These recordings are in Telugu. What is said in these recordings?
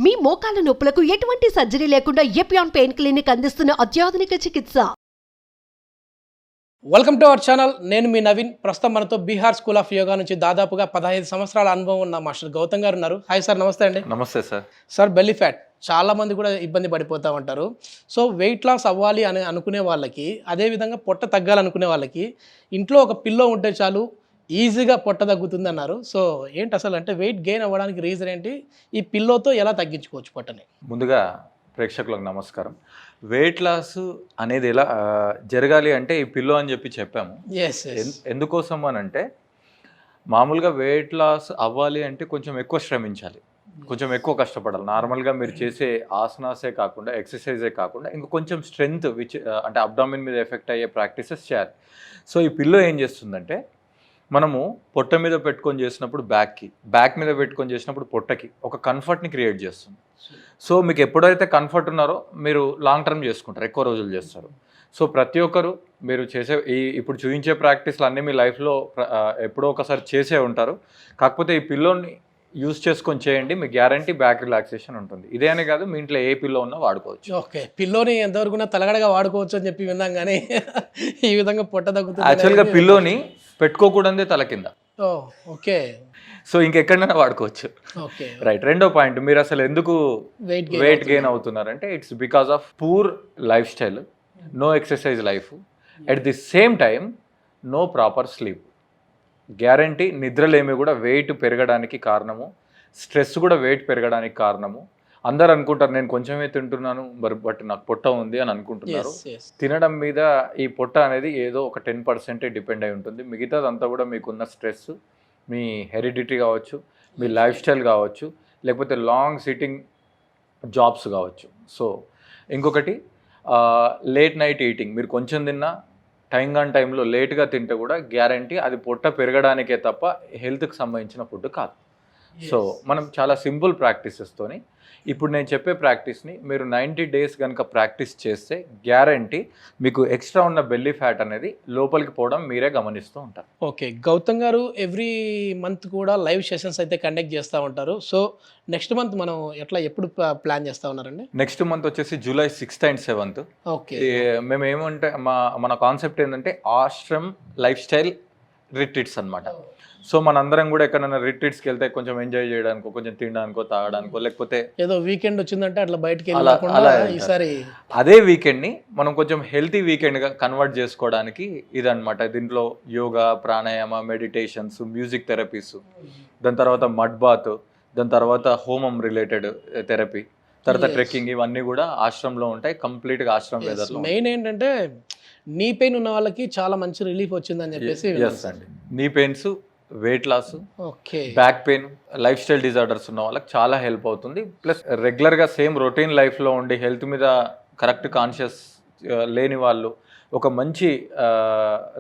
మీ మోకాల నొప్పులకు ఎటువంటి సర్జరీ లేకుండా ఎపియాన్ పెయిన్ క్లినిక్ అందిస్తున్న అత్యాధునిక చికిత్స. Welcome to our channel. నేను మీ నవీన్. ప్రస్తుతం మనతో బీహార్ స్కూల్ ఆఫ్ యోగా నుంచి దాదాపుగా 15 సంవత్సరాల అనుభవం ఉన్న మాస్టర్ గౌతమ్ గారు ఉన్నారు. హాయ్ సార్, నమస్తే అండి. నమస్తే సార్. సార్, బెల్లీ ఫ్యాట్ చాలా మంది కూడా ఇబ్బంది పడిపోతూ ఉంటారు. సో వెయిట్ లాస్ అవ్వాలి అని అనుకునే వాళ్ళకి, అదేవిధంగా పొట్ట తగ్గాలనుకునే వాళ్ళకి ఇంట్లో ఒక పిల్లో ఉంటే చాలు, ఈజీగా పొట్ట తగ్గుతుంది అన్నారు. సో ఏంటి అసలు, అంటే వెయిట్ గెయిన్ అవ్వడానికి రీజన్ ఏంటి? ఈ పిల్లోతో ఎలా తగ్గించుకోవచ్చు పొట్టని? ముందుగా ప్రేక్షకులకు నమస్కారం. వెయిట్ లాస్ అనేది ఎలా జరగాలి అంటే ఈ పిల్లో అని చెప్పాము. ఎందుకోసం అని అంటే, మామూలుగా వెయిట్ లాస్ అవ్వాలి అంటే కొంచెం ఎక్కువ శ్రమించాలి, కొంచెం ఎక్కువ కష్టపడాలి. నార్మల్గా మీరు చేసే ఆసనాసే కాకుండా, ఎక్సర్సైజే కాకుండా ఇంకా కొంచెం స్ట్రెంగ్త్ అంటే అబ్డామిన్ మీద ఎఫెక్ట్ అయ్యే ప్రాక్టీసెస్ చేయాలి. సో ఈ పిల్లో ఏం చేస్తుందంటే, మనము పొట్ట మీద పెట్టుకొని చేసినప్పుడు బ్యాక్ మీద పెట్టుకొని చేసినప్పుడు పొట్టకి ఒక కంఫర్ట్ని క్రియేట్ చేస్తుంది. సో మీకు ఎప్పుడైతే కంఫర్ట్ ఉన్నారో మీరు లాంగ్ టర్మ్ చేసుకుంటారు, ఎక్కువ రోజులు చేస్తారు. సో ప్రతి ఒక్కరు మీరు చేసే ఇప్పుడు చూపించే ప్రాక్టీస్లు అన్నీ మీ లైఫ్లో ఎప్పుడో ఒకసారి చేసే ఉంటారు. కాకపోతే ఈ పిల్లోని యూజ్ చేసుకొని చేయండి, మీ గ్యారంటీ బ్యాక్ రిలాక్సేషన్ ఉంటుంది. ఇదే అనే కాదు, మీ ఇంట్లో ఏ పిల్లో ఉన్నా వాడుకోవచ్చు. ఓకే, పిల్లోని ఎంతవరకు తలగడగా వాడుకోవచ్చు అని చెప్పి విన్నాం, కానీ ఈ విధంగా పొట్ట తగ్గుతుంది. యాక్చువల్గా పిల్లోని పెట్టుకోకూడదే తల కింద. ఓకే, సో ఇంకెక్కడైనా వాడుకోవచ్చు. రైట్. రెండో పాయింట్, మీరు అసలు ఎందుకు వెయిట్ గెయిన్ అవుతున్నారంటే, it's because of poor lifestyle, no exercise life, at the same time no proper sleep. Guarantee నిద్రలేమి కూడా వెయిట్ పెరగడానికి కారణము, స్ట్రెస్ కూడా వెయిట్ పెరగడానికి కారణము. అందరు అనుకుంటారు నేను కొంచెమే తింటున్నాను బట్ నాకు పొట్ట ఉంది అని అనుకుంటున్నారు. తినడం మీద ఈ పొట్ట అనేది ఏదో ఒక 10% డిపెండ్ అయి ఉంటుంది. మిగతాదంతా కూడా మీకున్న స్ట్రెస్, మీ హెరిడిటీ కావచ్చు, మీ లైఫ్ స్టైల్ కావచ్చు, లేకపోతే లాంగ్ సిట్టింగ్ జాబ్స్ కావచ్చు. సో ఇంకొకటి, లేట్ నైట్ ఈటింగ్. మీరు కొంచెం తిన్నా టైంలో లేట్గా తింటే కూడా గ్యారంటీ అది పొట్ట పెరగడానికే తప్ప హెల్త్కి సంబంధించిన ఫుడ్ కాదు. సో మనం చాలా సింపుల్ ప్రాక్టీసెస్తోని ఇప్పుడు నేను చెప్పే ప్రాక్టీస్ని మీరు 90 days కనుక ప్రాక్టీస్ చేస్తే గ్యారంటీ మీకు ఎక్స్ట్రా ఉన్న బెల్లీ ఫ్యాట్ అనేది లోపలికి పోవడం మీరే గమనిస్తూ ఉంటారు. ఓకే, గౌతమ్ గారు ఎవ్రీ మంత్ కూడా లైవ్ సెషన్స్ అయితే కండక్ట్ చేస్తూ ఉంటారు. సో నెక్స్ట్ మంత్ మనం ఎప్పుడు ప్లాన్ చేస్తూ ఉన్నారండి? నెక్స్ట్ మంత్ వచ్చేసి July 6th and 7th. Okay, మేము ఏమంటే మన కాన్సెప్ట్ ఏంటంటే ఆశ్రమ్ లైఫ్ స్టైల్ రిట్రీట్స్ అనమాట. సో మనందరం కూడా ఎక్కడైనా రిట్రీట్స్కి వెళ్తే కొంచెం ఎంజాయ్ చేయడానికో, కొంచెం తినడానికో, తాగడానికో, లేకపోతే ఏదో వీకెండ్ వచ్చిందంటే అట్లా బయటకి ఈసారి అదే వీకెండ్ని మనం కొంచెం హెల్తీ వీకెండ్గా కన్వర్ట్ చేసుకోవడానికి ఇదనమాట. దీంట్లో yoga, pranayama, meditations, music therapies, దాని తర్వాత మడ్ బాత్, దాని తర్వాత హోమం రిలేటెడ్ థెరపీ, తర్వాత ట్రెక్కింగ్, ఇవన్నీ కూడా ఆశ్రమంలో ఉంటాయి. కంప్లీట్గా ఆశ్రమం వెదర్లో. మెయిన్ ఏంటంటే నీ పెయిన్ ఉన్న వాళ్ళకి చాలా మంచి రిలీఫ్ వచ్చిందని చెప్పేసి. అండి, knee pains, weight loss, back pain, life style disorders ఉన్న వాళ్ళకి చాలా హెల్ప్ అవుతుంది. ప్లస్ రెగ్యులర్గా సేమ్ రొటీన్ లైఫ్లో ఉండి హెల్త్ మీద కరెక్ట్ కాన్షియస్ లేని వాళ్ళు ఒక మంచి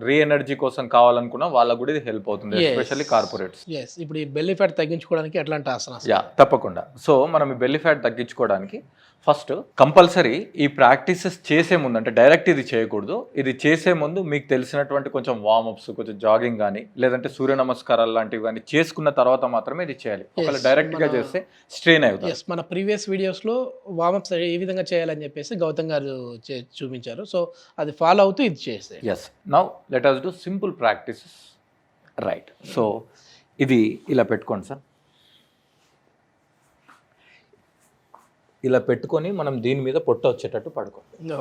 రీఎనర్జీ కోసం కావాలనుకున్న వాళ్ళకు కూడా ఇది హెల్ప్ అవుతుంది, ఎస్పెషల్లీ కార్పొరేట్స్. ఇప్పుడు ఈ బెల్లీ ఫ్యాట్ తగ్గించుకోవడానికి ఎట్లాంటి ఆసనాలు? తప్పకుండా. సో మనం ఈ బెల్లీ ఫ్యాట్ తగ్గించుకోవడానికి ఫస్ట్ కంపల్సరీ ఈ ప్రాక్టీసెస్ చేసే ముందు, అంటే డైరెక్ట్ ఇది చేయకూడదు, ఇది చేసే ముందు మీకు తెలిసినటువంటి కొంచెం వార్మప్స్, కొంచెం జాగింగ్ కానీ, లేదంటే సూర్య నమస్కారాలు లాంటివి కానీ చేసుకున్న తర్వాత మాత్రమే ఇది చేయాలి. ఒకవేళ డైరెక్ట్గా చేస్తే స్ట్రెయిన్ అవుతుంది. మన ప్రీవియస్ వీడియోస్లో వార్మప్స్ ఏ విధంగా చేయాలని చెప్పేసి గౌతమ్ గారు చూపించారు. సో అది ఫాలో అవుతూ ఇది చేస్తే. Now let us do simple practices. Right. So ఇది ఇలా పెట్టుకోండి సార్. ఇలా పెట్టుకొని మనం దీని మీద పొట్ట వచ్చేటట్టు పడుకోండి,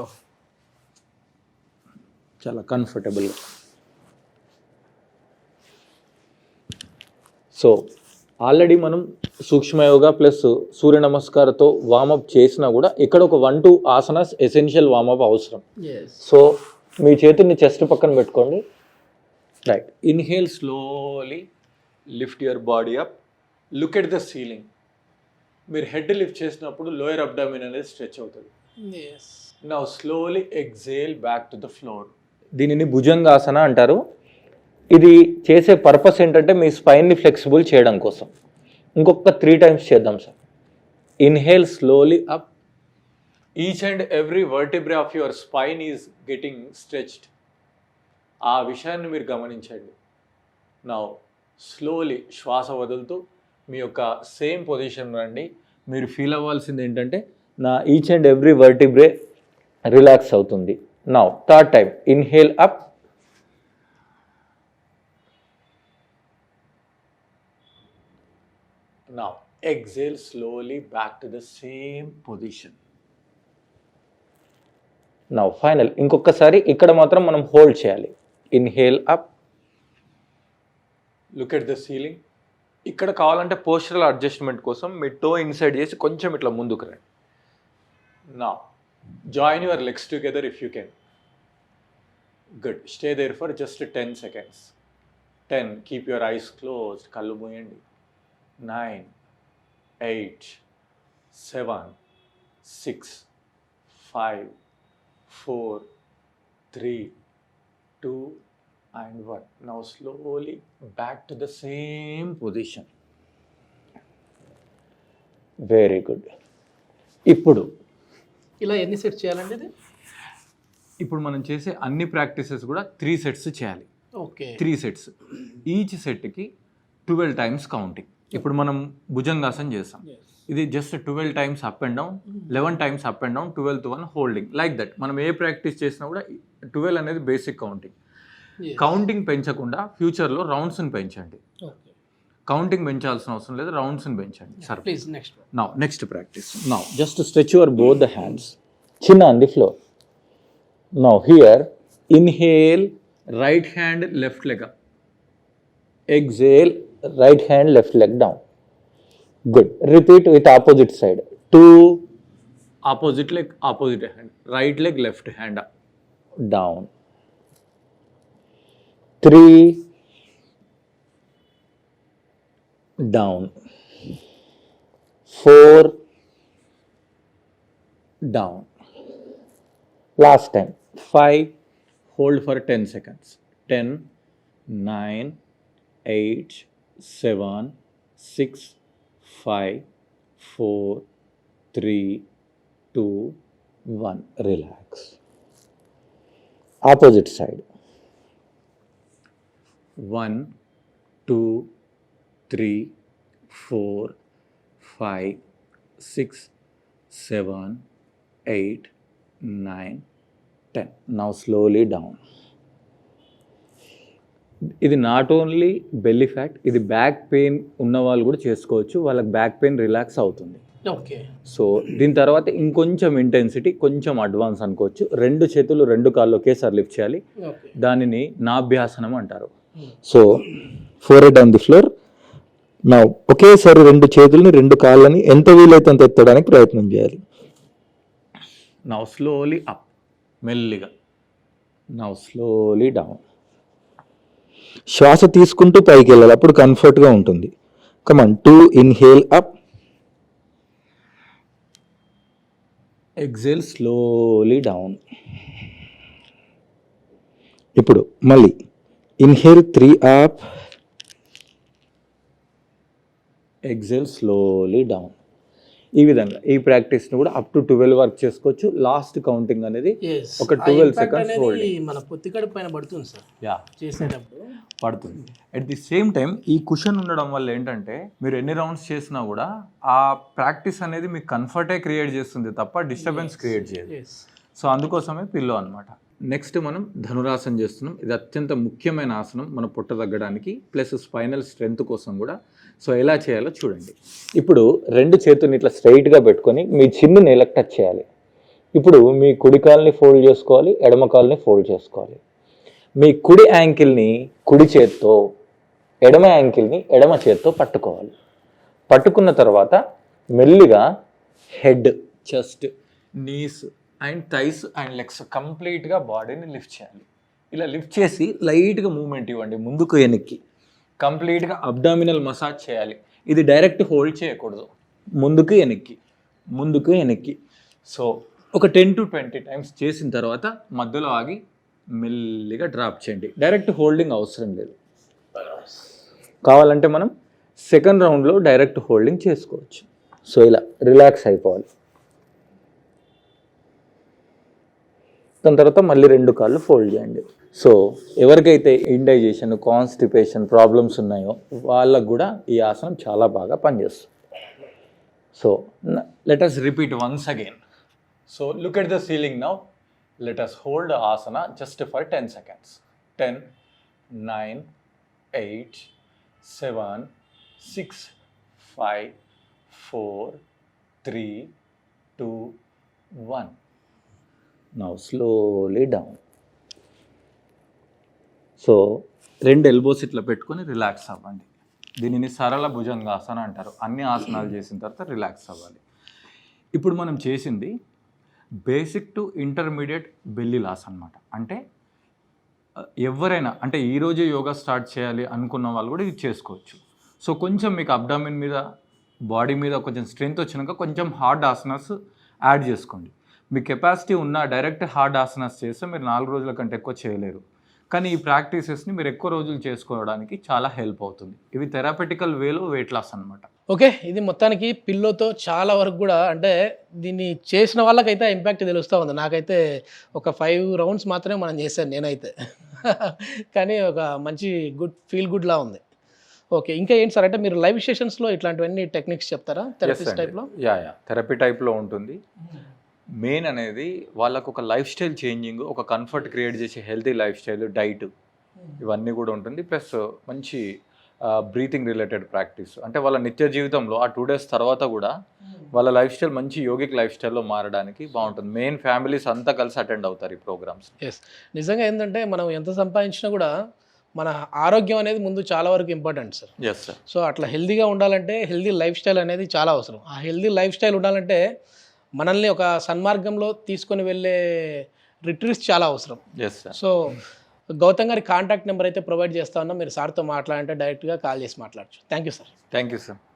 చాలా కంఫర్టబుల్గా. సో ఆల్రెడీ మనం సూక్ష్మయోగా ప్లస్ సూర్య నమస్కారతో వార్మప్ చేసినా కూడా ఇక్కడ ఒక 1-2 ఆసనాస్ ఎసెన్షియల్ వార్మప్ అవసరం. సో మీ చేతుల్ని చెస్ట్ పక్కన పెట్టుకోండి. Right. Inhale slowly, lift your body up, look at the ceiling. మీరు హెడ్ లిఫ్ట్ చేసినప్పుడు లోయర్ అబ్డామిన్ అనేది స్ట్రెచ్ అవుతుంది. Now slowly exhale back to the floor. దీనిని భుజంగాసన అంటారు. ఇది చేసే పర్పస్ ఏంటంటే మీ స్పైన్ని ఫ్లెక్సిబుల్ చేయడం కోసం. ఇంకొక 3 times చేద్దాం sir. Inhale slowly up, each and every vertebra of your spine is getting stretched. ఆ విషయాన్ని మీరు గమనించండి. నౌ స్లోలీ శ్వాస వదులుతూ మీ యొక్క సేమ్ పొజిషన్ రండి. మీరు ఫీల్ అవ్వాల్సింది ఏంటంటే నా each and every vertebrae relax అవుతుంది. Now third time inhale up, now exhale slowly back to the same position. Now final ఇంకొకసారి ఇక్కడ మాత్రం మనం హోల్డ్ చేయాలి. Inhale up, look at the ceiling. ఇక్కడ కావాలంటే పోస్చరల్ అడ్జస్ట్మెంట్ కోసం మీ టో ఇన్సైడ్ చేసి కొంచెం ఇట్లా ముందుకు రండి. Now join your legs together if you can. Good. Stay there for just 10 seconds. 10. Keep your eyes closed. కళ్ళు మూయండి. 9, 8, 7, 6, 5, 4, 3, 2, and 1. Now slowly back to the same position. Very good. ఇప్పుడు ఇలా ఎన్ని సెట్స్ చేయాలండి ఇది? ఇప్పుడు మనం చేసే అన్ని ప్రాక్టీసెస్ కూడా 3 సెట్స్ చేయాలి. Okay, 3 sets. ఈచ్ సెట్కి 12 టైమ్స్ కౌంటింగ్. ఇప్పుడు మనం భుజంగాసన్ చేస్తాం, ఇది just 12 times up and down, 11 times up and down, 12th one holding. Like that మనం ఏ ప్రాక్టీస్ చేసినా కూడా 12 అనేది బేసిక్ కౌంటింగ్. కౌంటింగ్ పెంచకుండా ఫ్యూచర్లో రౌండ్స్ని పెంచండి. కౌంటింగ్ పెంచాల్సిన అవసరం లేదు, రౌండ్స్ని పెంచండి. సరే, please next. Now next practice. Now just stretch your both the hands, chin on the floor. Now here, inhale, right hand, left leg up. Exhale, right hand, left leg down. Good. Repeat with opposite side. 2, opposite leg, opposite hand. Right leg, left hand up, down. 3, down. 4, down. Last time. 5, hold for 10 seconds. 10, 9, 8, 7, 6, 5, 4, 3, 2, 1. Relax. Opposite side. 1, 2, 3, 4, 5, 6, 7, 8, 9, 10. Now slowly down. ఇది నాట్ ఓన్లీ బెల్లీ ఫ్యాట్, ఇది బ్యాక్ పెయిన్ ఉన్న వాళ్ళు కూడా చేసుకోవచ్చు, వాళ్ళకి బ్యాక్ పెయిన్ రిలాక్స్ అవుతుంది. ఓకే, సో దీని తర్వాత ఇంకొంచెం ఇంటెన్సిటీ, కొంచెం అడ్వాన్స్ అనుకోవచ్చు. 2 చేతులు 2 కాళ్ళు ఒకేసారి లిఫ్ట్ చేయాలి, దానిని నాభ్యాసనం అంటారు. So forehead on the floor. నా ఒకేసారి 2 చేతుల్ని 2 కాళ్ళని ఎంత వీలైతే అంత ఎత్తడానికి ప్రయత్నం చేయాలి. నౌ స్లోలీ అప్, మెల్లిగా. Now slowly down. శ్వాస తీసుకుంటూ పైకి వెళ్ళాలి, అప్పుడు కంఫర్ట్గా ఉంటుంది. కమాన్. 2, inhale up, exhale slowly down. ఇప్పుడు మళ్ళీ inhale 3 up, exhale slowly down. ఈ విధంగా ఈ ప్రాక్టీస్ని కూడా అప్ టు 12 వరకు చేసుకోవచ్చు. లాస్ట్ కౌంటింగ్ అనేది ఒక 12 సెకండ్స్ హోల్డింగ్ మన పొత్తికడుపు పైన పడుతుంది సార్. యా, చేసేటప్పుడు పడుతుంది. అట్ ది సేమ్ టైం ఈ కుషన్ ఉండడం వల్ల ఏంటంటే మీరు ఎన్ని రౌండ్స్ చేసినా కూడా ఆ ప్రాక్టీస్ అనేది మీకు కంఫర్టే క్రియేట్ చేస్తుంది తప్ప డిస్టర్బెన్స్ క్రియేట్ చేయదు. సో అందుకోసమే పిల్లో అనమాట. నెక్స్ట్ మనం ధనురాసనం చేస్తున్నాం. ఇది అత్యంత ముఖ్యమైన ఆసనం మన పొట్ట తగ్గడానికి ప్లస్ స్పైనల్ స్ట్రెంత్ కోసం కూడా. సో ఎలా చేయాలో చూడండి. ఇప్పుడు 2 చేతుల్ని ఇట్లా స్ట్రైట్గా పెట్టుకొని మీ చిన్ను నేలకు టచ్ చేయాలి. ఇప్పుడు మీ కుడి కాల్ని ఫోల్డ్ చేసుకోవాలి, ఎడమ కాల్ని ఫోల్డ్ చేసుకోవాలి. మీ కుడి యాంకిల్ని కుడి చేత్తో, ఎడమ యాంకిల్ని ఎడమ చేత్తో పట్టుకోవాలి. పట్టుకున్న తర్వాత మెల్లిగా head, chest, knees and thighs and legs కంప్లీట్గా బాడీని లిఫ్ట్ చేయాలి. ఇలా లిఫ్ట్ చేసి లైట్గా మూమెంట్ ఇవ్వండి ముందుకు వెనక్కి. కంప్లీట్గా అబ్డామినల్ మసాజ్ చేయాలి. ఇది డైరెక్ట్ హోల్డ్ చేయకూడదు, ముందుకు వెనక్కి, ముందుకు వెనక్కి. సో ఒక 10 to 20 టైమ్స్ చేసిన తర్వాత మధ్యలో ఆగి మెల్లిగా డ్రాప్ చేయండి. డైరెక్ట్ హోల్డింగ్ అవసరం లేదు. కావాలంటే మనం సెకండ్ రౌండ్లో డైరెక్ట్ హోల్డింగ్ చేసుకోవచ్చు. సో ఇలా రిలాక్స్ అయిపోవాలి. దాని తర్వాత మళ్ళీ 2 కాళ్ళు ఫోల్డ్ చేయండి. సో ఎవరికైతే ఇండైజెషన్, కాన్స్టిపేషన్ ప్రాబ్లమ్స్ ఉన్నాయో వాళ్ళకు కూడా ఈ ఆసనం చాలా బాగా పనిచేస్తుంది. So let us repeat once again. So look at the ceiling now. Let us hold the asana just for 10 seconds. 10, 9, 8, 7, 6, 5, 4, 3, 2, 1. Now slowly down. So 2 elbows ఇట్లా పెట్టుకొని రిలాక్స్ అవ్వండి. దీనిని సరళ భుజంగాసన అంటారు. అన్ని ఆసనాలు చేసిన తర్వాత రిలాక్స్ అవ్వాలి. ఇప్పుడు మనం చేసింది basic to intermediate belly loss అనమాట. అంటే ఎవరైనా అంటే ఈరోజు యోగా స్టార్ట్ చేయాలి అనుకున్న వాళ్ళు కూడా ఇది చేసుకోవచ్చు. సో కొంచెం మీకు అబ్డామిన్ మీద బాడీ మీద కొంచెం స్ట్రెంగ్త్ వచ్చినాక కొంచెం హార్డ్ ఆసనాస్ యాడ్ చేసుకోండి. మీ కెపాసిటీ ఉన్న డైరెక్ట్ హార్డ్ ఆసనాస్ చేస్తే మీరు 4 రోజుల కంటే ఎక్కువ చేయలేరు. కానీ ఈ ప్రాక్టీసెస్ని మీరు ఎక్కువ రోజులు చేసుకోవడానికి చాలా హెల్ప్ అవుతుంది. ఇవి థెరపటికల్ వేలో వెయిట్ లాస్ అనమాట. ఓకే, ఇది మొత్తానికి పిల్లోతో చాలా వరకు కూడా అంటే దీన్ని చేసిన వాళ్ళకైతే ఇంపాక్ట్ తెలుస్తూ ఉంది. నాకైతే ఒక 5 రౌండ్స్ మాత్రమే మనం చేశాను నేనైతే కానీ ఒక మంచి ఫీల్ గుడ్లా ఉంది. ఓకే, ఇంకా ఏంటి సార్ అంటే మీరు లైవ్ సెషన్స్లో ఇట్లాంటివన్నీ టెక్నిక్స్ చెప్తారా థెరపీస్ టైప్లో? యా థెరపీ టైప్లో ఉంటుంది. మెయిన్ అనేది వాళ్ళకు ఒక లైఫ్ స్టైల్ చేంజింగ్, ఒక కంఫర్ట్ క్రియేట్ చేసే హెల్తీ లైఫ్ స్టైల్, డైట్ ఇవన్నీ కూడా ఉంటుంది. ప్లస్ మంచి బ్రీతింగ్ రిలేటెడ్ ప్రాక్టీస్. అంటే వాళ్ళ నిత్య జీవితంలో ఆ 2 days తర్వాత కూడా వాళ్ళ లైఫ్ స్టైల్ మంచి యోగిక్ లైఫ్ స్టైల్లో మారడానికి బాగుంటుంది. మెయిన్ ఫ్యామిలీస్ అంతా కలిసి అటెండ్ అవుతారు ఈ ప్రోగ్రామ్స్. ఎస్, నిజంగా ఏంటంటే మనం ఎంత సంపాదించినా కూడా మన ఆరోగ్యం అనేది ముందు చాలా వరకు important sir. Yes sir. So అట్లా హెల్తీగా ఉండాలంటే హెల్తీ లైఫ్ స్టైల్ అనేది చాలా అవసరం. ఆ హెల్తీ లైఫ్ స్టైల్ ఉండాలంటే మనల్ని ఒక సన్మార్గంలో తీసుకొని వెళ్ళే రిట్రీట్స్ చాలా అవసరం. Yes sir. సో గౌతమ్ గారి కాంటాక్ట్ నెంబర్ అయితే ప్రొవైడ్ చేస్తా ఉన్నా, మీరు సార్తో మాట్లాడంటే డైరెక్ట్గా కాల్ చేసి మాట్లాడచ్చు. Thank you sir. Thank you sir.